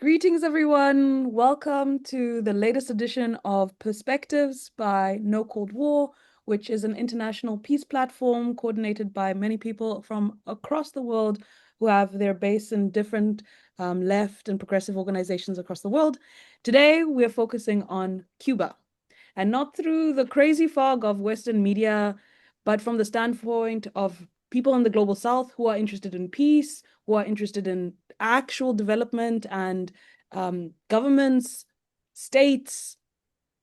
Greetings, everyone. Welcome to the latest edition of Perspectives by No Cold War, which is an international peace platform coordinated by many people from across the world who have their base in different left and progressive organizations across the world. Today, we're focusing on Cuba, and not through the crazy fog of Western media, but from the standpoint of people in the global South who are interested in peace, who are interested in actual development and governments, states,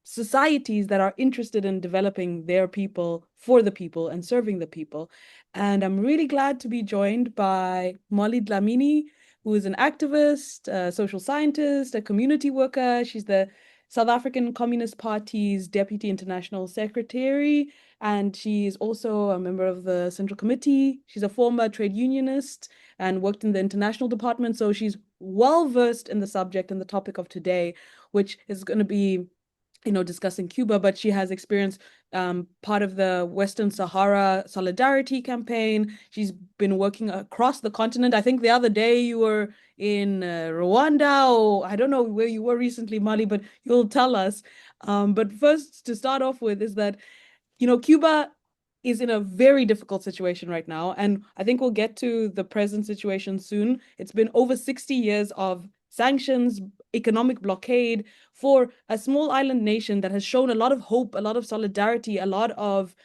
societies that are interested in developing their people for the people and serving the people. And I'm really glad to be joined by Molly Dlamini, who is an activist, a social scientist, a community worker. She's the South African Communist Party's Deputy International Secretary, and she is also a member of the Central Committee. She's a former trade unionist and worked in the international department, so she's well versed in the subject and the topic of today, which is going to be discussing Cuba, but she has experienced part of the Western Sahara Solidarity Campaign. She's been working across the continent. I think the other day you were in Rwanda, or I don't know where you were recently, Mali, but you'll tell us. But first, to start off with, is that Cuba is in a very difficult situation right now. And I think we'll get to the present situation soon. It's been over 60 years of sanctions, economic blockade for a small island nation that has shown a lot of hope, a lot of solidarity, a lot of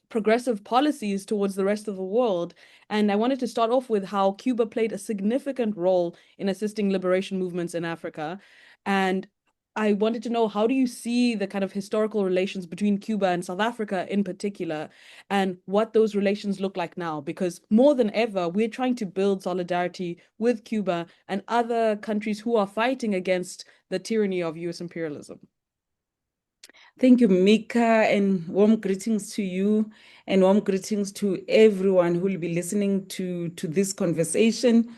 progressive policies towards the rest of the world. And I wanted to start off with how Cuba played a significant role in assisting liberation movements in Africa. And I wanted to know, how do you see the kind of historical relations between Cuba and South Africa in particular, and what those relations look like now? Because more than ever, we're trying to build solidarity with Cuba and other countries who are fighting against the tyranny of US imperialism. Thank you, Mika, and warm greetings to you and warm greetings to everyone who will be listening to this conversation.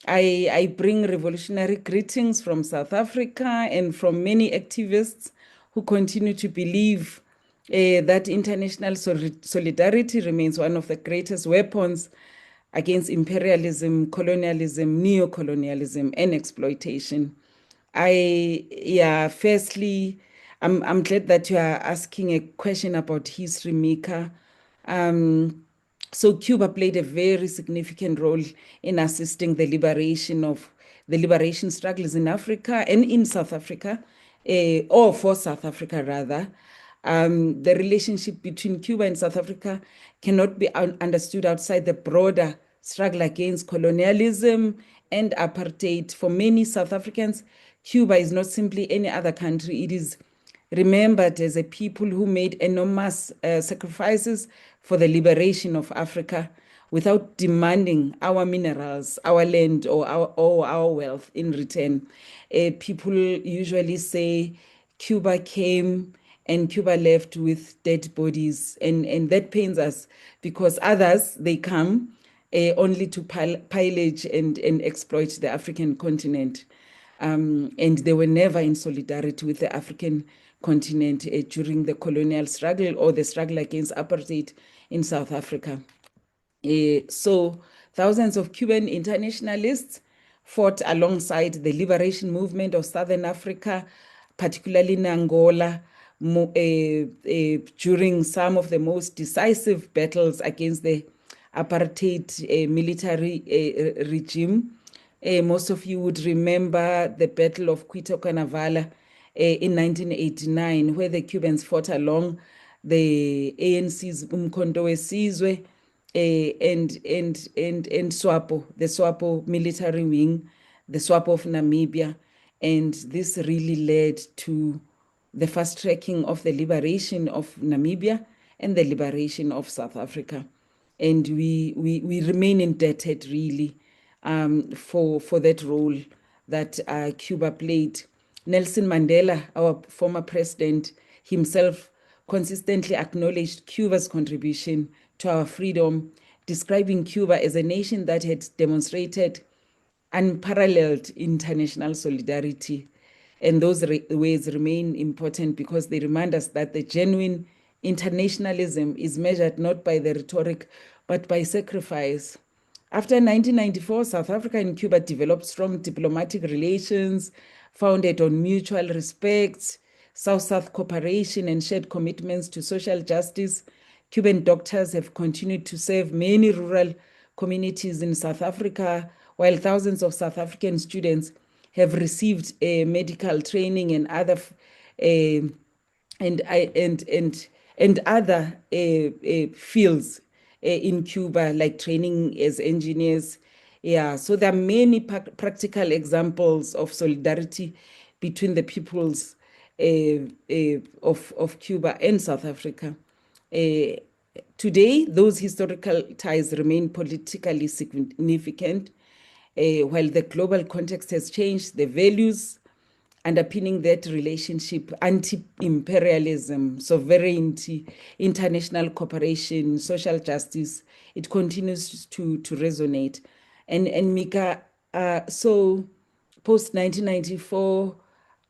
I bring revolutionary greetings from South Africa and from many activists who continue to believe that international solidarity remains one of the greatest weapons against imperialism, colonialism, neocolonialism, and exploitation. Firstly, I'm glad that you are asking a question about history, Mika. So Cuba played a very significant role in assisting the liberation struggles in Africa and in South Africa, or for South Africa rather. The relationship between Cuba and South Africa cannot be understood outside the broader struggle against colonialism and apartheid. For many South Africans, Cuba is not simply any other country. It is remembered as a people who made enormous sacrifices for the liberation of Africa without demanding our minerals, our land, or our wealth in return. People usually say Cuba came and Cuba left with dead bodies, and that pains us because others, they come only to pillage and exploit the African continent. And they were never in solidarity with the African continent during the colonial struggle or the struggle against apartheid in South Africa. So thousands of Cuban internationalists fought alongside the liberation movement of Southern Africa, particularly in Angola, during some of the most decisive battles against the apartheid military regime. Most of you would remember the Battle of Cuito Canaveral in 1989, where the Cubans fought along the ANC's Umkhonto weSizwe and SWAPO, the SWAPO military wing, the SWAPO of Namibia. And this really led to the fast tracking of the liberation of Namibia and the liberation of South Africa. And we remain indebted really for that role that Cuba played. Nelson Mandela, our former president, himself consistently acknowledged Cuba's contribution to our freedom, describing Cuba as a nation that had demonstrated unparalleled international solidarity. And those ways remain important because they remind us that the genuine internationalism is measured not by the rhetoric, but by sacrifice, After 1994, South Africa and Cuba developed strong diplomatic relations founded on mutual respect, South-South cooperation, and shared commitments to social justice. Cuban doctors have continued to serve many rural communities in South Africa, while thousands of South African students have received medical training and other uh, and I and other fields in Cuba, like training as engineers. Yeah, so there are many practical examples of solidarity between the peoples of Cuba and South Africa. Uh, Today, those historical ties remain politically significant. While the global context has changed, the values underpinning that relationship, anti-imperialism, sovereignty, international cooperation, social justice, it continues to resonate. And Mika, so post 1994,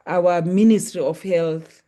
our Ministry of Health,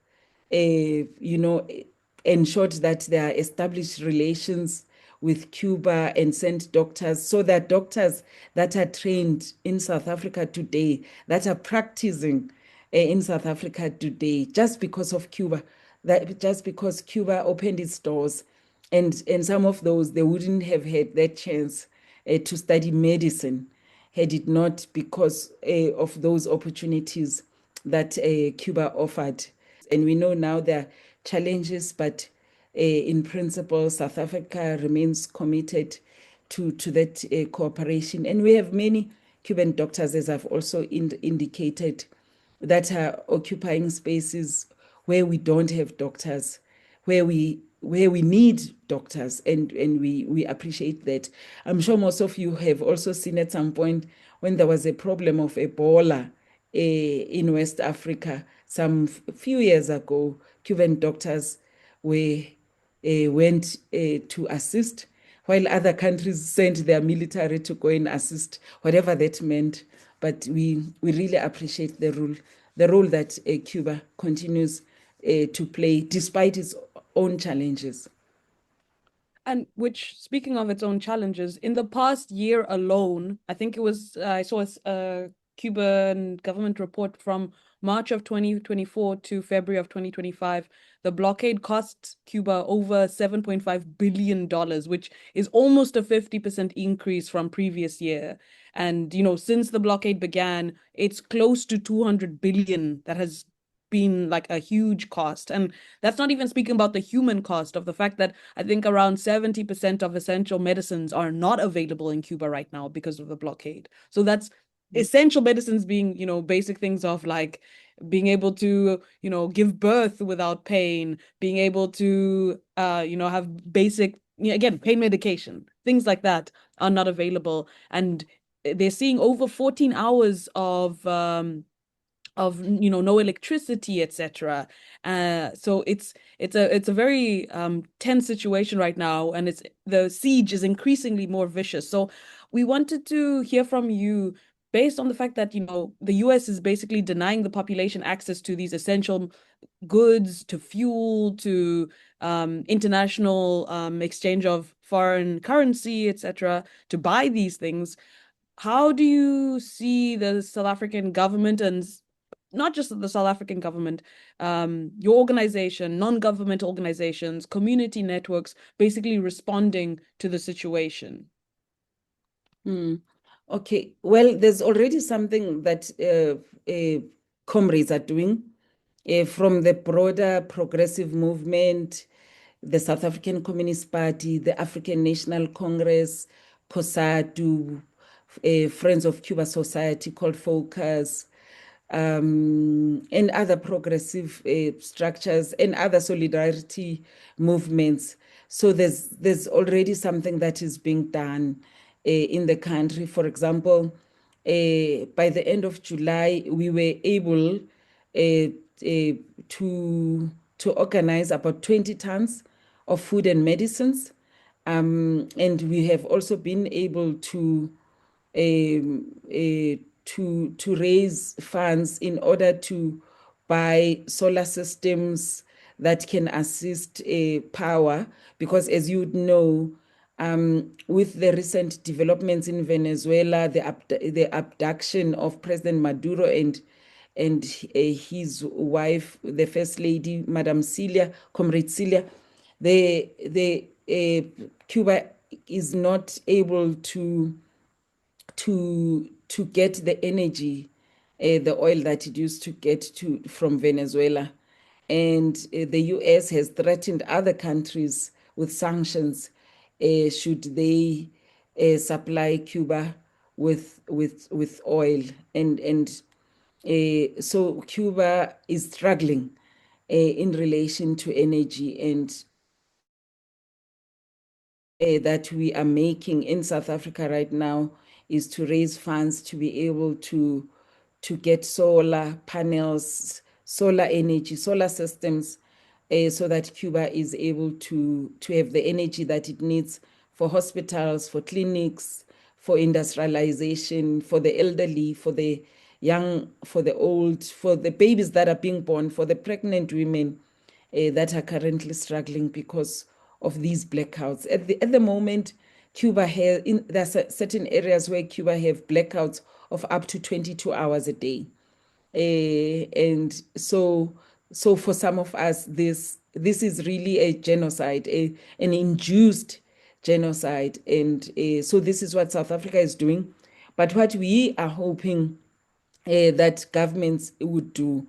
ensured that there are established relations with Cuba and sent doctors, so that doctors that are trained in South Africa today, that are practicing in South Africa today, just because of Cuba, that just because Cuba opened its doors, and some of those they wouldn't have had that chance to study medicine had it not because of those opportunities that Cuba offered. And we know now there are challenges, but in principle, South Africa remains committed to that cooperation. And we have many Cuban doctors, as I've also indicated, that are occupying spaces where we don't have doctors, where we need doctors, and we appreciate that. I'm sure most of you have also seen at some point when there was a problem of Ebola in West Africa some few years ago. Cuban doctors went to assist, while other countries sent their military to go and assist, whatever that meant. But we really appreciate the role that Cuba continues to play despite its own challenges. And which, speaking of its own challenges, in the past year alone, I think it was, I saw a Cuban government report from March of 2024 to February of 2025. The blockade cost Cuba over $7.5 billion, which is almost a 50% increase from previous year. And, since the blockade began, it's close to 200 billion that has been like a huge cost. And that's not even speaking about the human cost of the fact that I think around 70% of essential medicines are not available in Cuba right now because of the blockade. So that's essential medicines being, basic things of like being able to, give birth without pain, being able to, have basic, again, pain medication, things like that are not available. And they're seeing over 14 hours of no electricity, etc. So it's a very tense situation right now, and it's the siege is increasingly more vicious. So we wanted to hear from you based on the fact that the US is basically denying the population access to these essential goods, to fuel, to international exchange of foreign currency, etc., to buy these things. How do you see the South African government, and not just the South African government, your organization, non-government organizations, community networks, basically responding to the situation? Hmm. Okay, well, there's already something that comrades are doing from the broader progressive movement, the South African Communist Party, the African National Congress, COSATU, Friends of Cuba Society called Focus, and other progressive structures and other solidarity movements. So there's already something that is being done in the country. For example, by the end of July, we were able to organize about 20 tons of food and medicines. And we have also been able to raise funds in order to buy solar systems that can assist power, because as you know, with the recent developments in Venezuela, the abduction of President Maduro and his wife, the First Lady, Madam Celia, Comrade Celia, Cuba is not able to get the energy, the oil that it used to get from Venezuela. And the US has threatened other countries with sanctions should they supply Cuba with oil. So Cuba is struggling in relation to energy, and that we are making in South Africa right now is to raise funds to be able to get solar panels, solar energy, solar systems, so that Cuba is able to have the energy that it needs for hospitals, for clinics, for industrialization, for the elderly, for the young, for the old, for the babies that are being born, for the pregnant women that are currently struggling because of these blackouts. At the moment, there are certain areas where Cuba have blackouts of up to 22 hours a day. And so for some of us, this is really a genocide, an induced genocide. And so this is what South Africa is doing. But what we are hoping that governments would do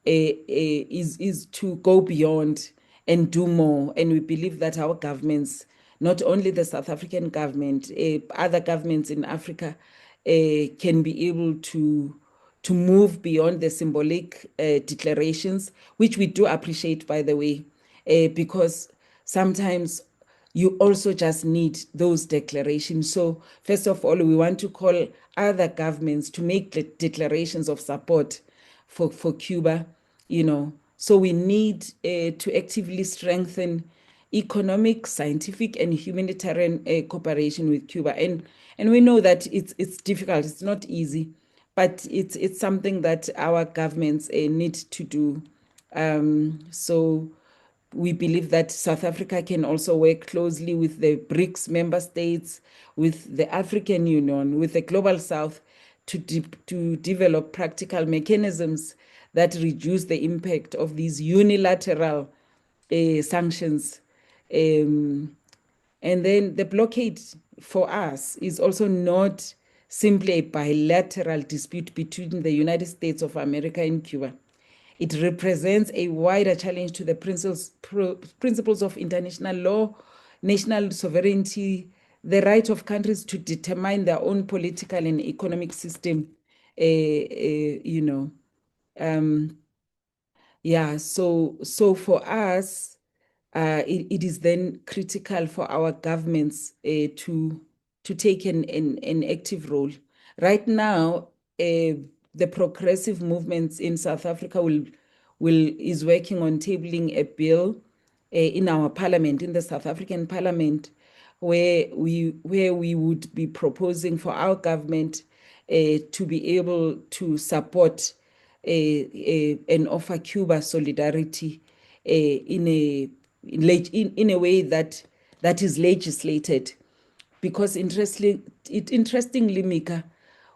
is to go beyond and do more. And we believe that our governments, not only the South African government, other governments in Africa, can be able to move beyond the symbolic declarations, which we do appreciate, by the way, because sometimes you also just need those declarations. So, first of all, we want to call other governments to make declarations of support for Cuba, So, we need to actively strengthen economic, scientific, and humanitarian cooperation with Cuba. And we know that it's difficult, it's not easy, but it's something that our governments need to do. So we believe that South Africa can also work closely with the BRICS member states, with the African Union, with the Global South to develop practical mechanisms that reduce the impact of these unilateral sanctions. Um, and then the blockade for us is also not simply a bilateral dispute between the United States of America and Cuba. It represents a wider challenge to the principles of international law, national sovereignty, the right of countries to determine their own political and economic system. Um, yeah, so for us, it is then critical for our governments to take an active role. Right now, the progressive movements in South Africa is working on tabling a bill in our parliament, in the South African parliament, where we would be proposing for our government to be able to support and offer Cuba solidarity in a way that is legislated. Because interestingly, Mika,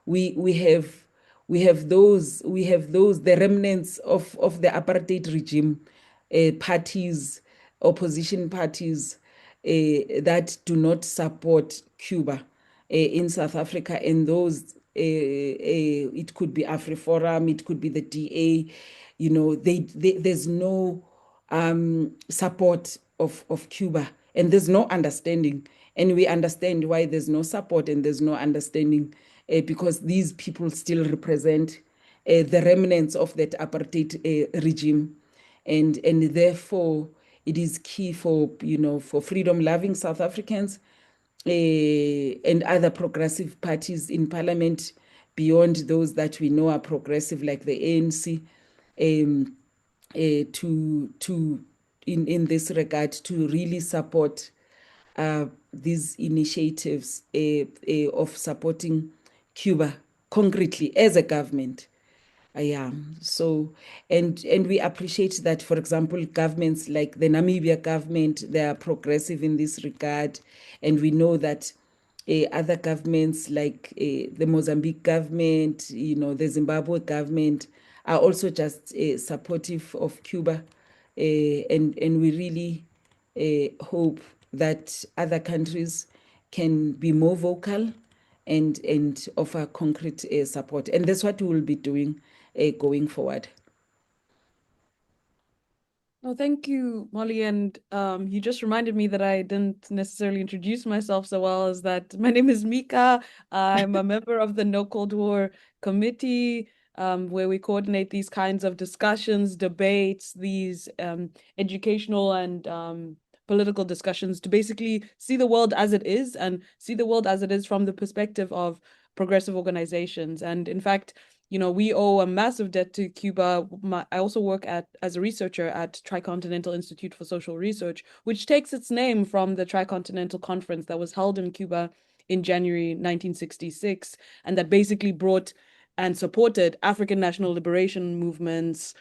we have those the remnants of the apartheid regime, parties, opposition parties that do not support Cuba in South Africa, and those it could be AfriForum, it could be the DA. There's no support of Cuba, and there's no understanding. And we understand why there's no support and there's no understanding, because these people still represent the remnants of that apartheid regime. And therefore, it is key for freedom-loving South Africans and other progressive parties in parliament beyond those that we know are progressive, like the ANC, in this regard, to really support these initiatives of supporting Cuba concretely as a government. Yeah. So, and we appreciate that, for example, governments like the Namibia government, they are progressive in this regard. And we know that other governments like the Mozambique government, the Zimbabwe government are also just supportive of Cuba. And we really hope that other countries can be more vocal and offer concrete support. And that's what we will be doing going forward. No, thank you, Molly. And you just reminded me that I didn't necessarily introduce myself so well as that my name is Mika. I'm a member of the No Cold War Committee, where we coordinate these kinds of discussions, debates, these educational and political discussions to basically see the world as it is and see the world as it is from the perspective of progressive organizations. And in fact, we owe a massive debt to Cuba. I also work as a researcher at Tricontinental Institute for Social Research, which takes its name from the Tricontinental Conference that was held in Cuba in January 1966, and that basically brought and supported African national liberation movements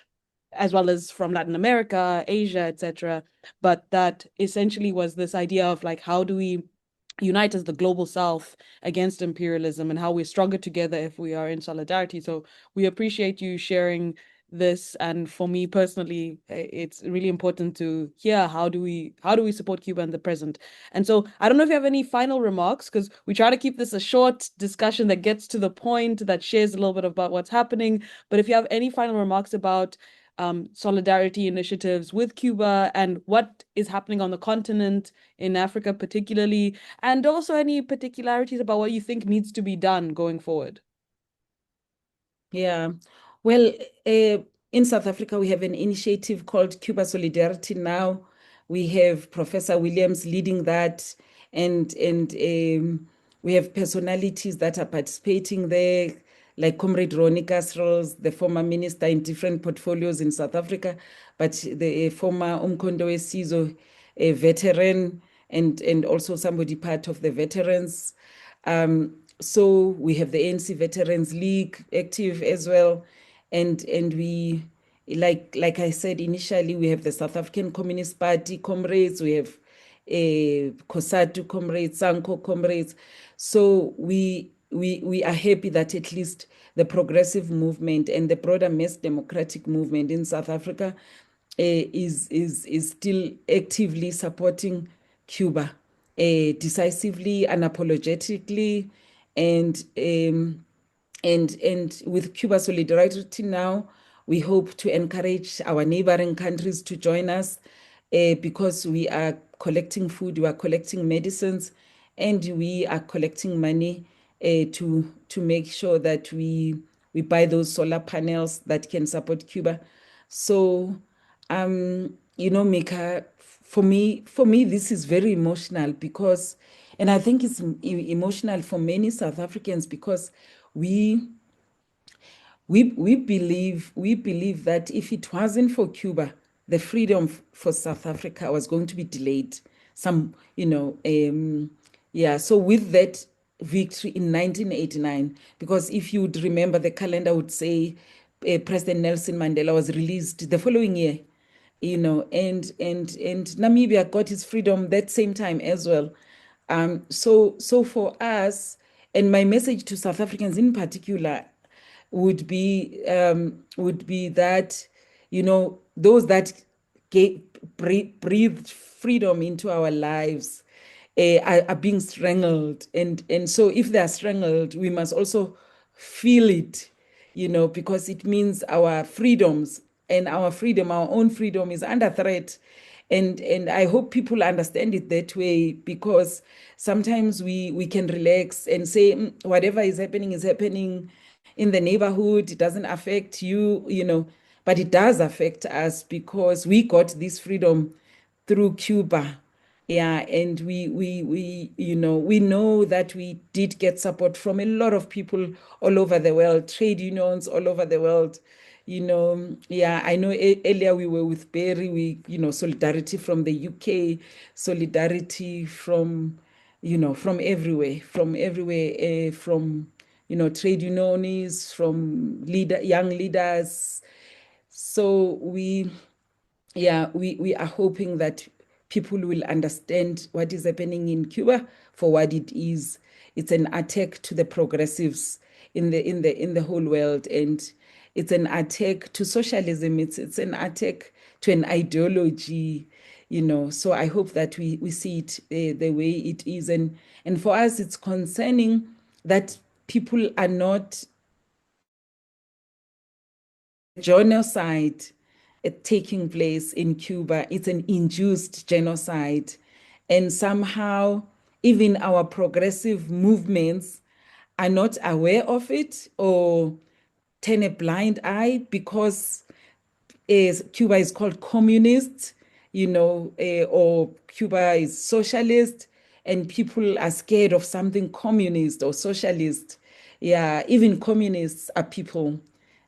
as well as from Latin America, Asia, etc. But that essentially was this idea of like, how do we unite as the global South against imperialism and how we're stronger together if we are in solidarity. So we appreciate you sharing this. And for me personally, it's really important to hear how do we support Cuba in the present. And so I don't know if you have any final remarks, because we try to keep this a short discussion that gets to the point, that shares a little bit about what's happening. But if you have any final remarks about solidarity initiatives with Cuba and what is happening on the continent, in Africa particularly, and also any particularities about what you think needs to be done going forward. Yeah. Well, uh, in South Africa, we have an initiative called Cuba Solidarity Now. We have Professor Williams leading that, and we have personalities that are participating there, like Comrade Ronnie Kasrils, the former minister in different portfolios in South Africa, but the former Umkhonto we Sizwe, a veteran, and also somebody part of the veterans. So we have the ANC Veterans League active as well, and we, like I said initially, we have the South African Communist Party comrades, we have COSATU comrades, SANCO comrades. So we are happy that at least the progressive movement and the broader mass democratic movement in South Africa is still actively supporting Cuba decisively, unapologetically, and and with Cuba Solidarity Now, we hope to encourage our neighboring countries to join us because we are collecting food, we are collecting medicines, and we are collecting money to make sure that we buy those solar panels that can support Cuba. So, Mika, for me, this is very emotional because, and I think it's emotional for many South Africans because we we believe that if it wasn't for Cuba, the freedom for South Africa was going to be delayed. Some, yeah. So with that victory in 1989, because if you would remember, the calendar would say President Nelson Mandela was released the following year, and Namibia got its freedom that same time as well. So for us, and my message to South Africans in particular would be that those that breathed freedom into our lives are being strangled, and so if they are strangled, we must also feel it, because it means our freedoms and our own freedom is under threat. And I hope people understand it that way, because sometimes we can relax and say, whatever is happening in the neighborhood, it doesn't affect you, but it does affect us because we got this freedom through Cuba. Yeah, and we know that we did get support from a lot of people all over the world, trade unions all over the world. Yeah, I know earlier we were with Barry, solidarity from the UK, solidarity from everywhere, from trade unionists, from young leaders. So we are hoping that people will understand what is happening in Cuba for what it is. It's an attack to the progressives in the whole world, and it's an attack to socialism. It's an attack to an ideology, So I hope that we see it the way it is, and for us, it's concerning that people are not genocide taking place in Cuba. It's an induced genocide. And somehow, even our progressive movements are not aware of it or turn a blind eye because Cuba is called communist, or Cuba is socialist, and people are scared of something communist or socialist. Yeah, even communists are people,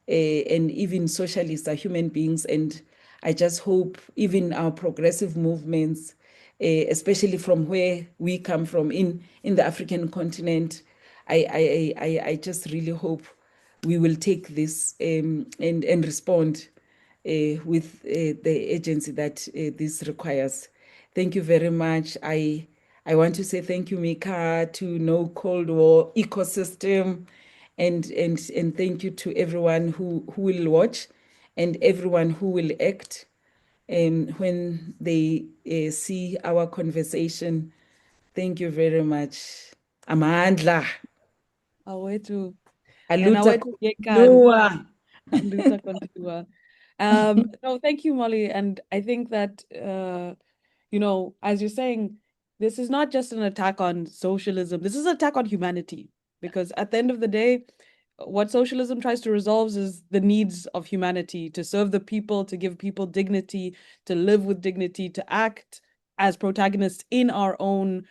and even socialists are human beings. And I just hope even our progressive movements, especially from where we come from in the African continent, I just really hope we will take this and respond with the agency that this requires. Thank you very much. I want to say thank you, Mika, to No Cold War ecosystem, and thank you to everyone who will watch and everyone who will act when they see our conversation. Thank you very much. Amandla, Awethu. And aluta awethu yekan. continua. Luta continua. No, thank you, Molly. And I think that, as you're saying, this is not just an attack on socialism. This is an attack on humanity. Because at the end of the day, what socialism tries to resolve is the needs of humanity to serve the people, to give people dignity, to live with dignity, to act as protagonists in our own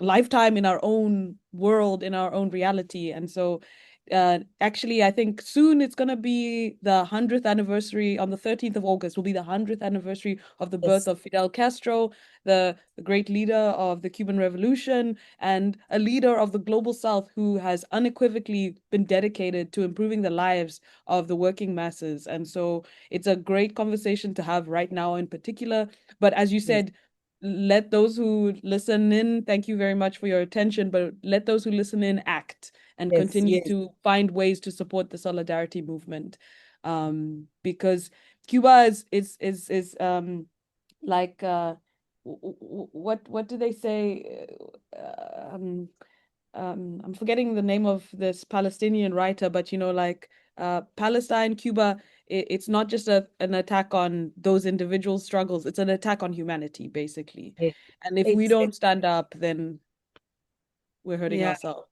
lifetime, in our own world, in our own reality. And so actually, I think soon it's going to be the 100th anniversary. On the 13th of August will be the 100th anniversary of the birth Yes, of Fidel Castro, the great leader of the Cuban Revolution, and a leader of the global South who has unequivocally been dedicated to improving the lives of the working masses. And so it's a great conversation to have right now in particular. But as you yes, said, let those who listen in, thank you very much for your attention, but let those who listen in act and yes, continue yes, to find ways to support the solidarity movement. Because Cuba is like what do they say? I'm forgetting the name of this Palestinian writer, but Palestine, Cuba, it's not just an attack on those individual struggles, it's an attack on humanity, basically. yes. And if we Exactly. don't stand up, then we're hurting Yeah. ourselves.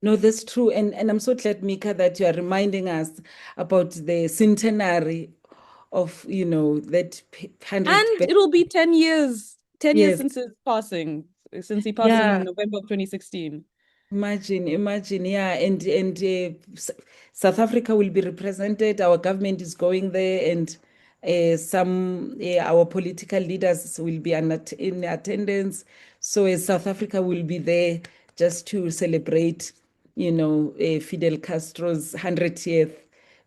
No, that's true. And I'm so glad, Mika, that you are reminding us about the centenary of, that 100th And birthday. it'll be 10 years, 10 years Yes. since his passing, since he passed in Yeah. November of 2016. Imagine, yeah, and South Africa will be represented. Our government is going there, and some our political leaders will be in attendance. So South Africa will be there just to celebrate, Fidel Castro's 100th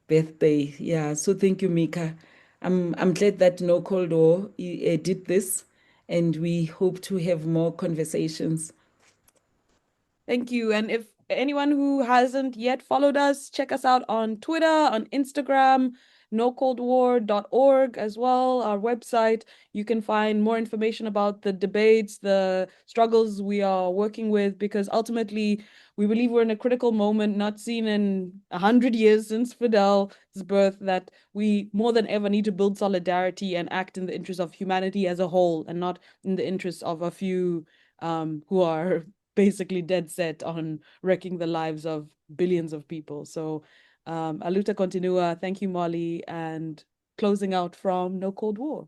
birthday. Yeah. So thank you, Mika. I'm glad that No Cold War did this, and we hope to have more conversations. Thank you. And if anyone who hasn't yet followed us, check us out on Twitter, on Instagram, nocoldwar.org as well, our website. You can find more information about the debates, the struggles we are working with, because ultimately we believe we're in a critical moment, not seen in 100 years since Fidel's birth, that we more than ever need to build solidarity and act in the interest of humanity as a whole and not in the interest of a few who are basically dead set on wrecking the lives of billions of people. So, Aluta Continua, thank you, Molly, and closing out from No Cold War.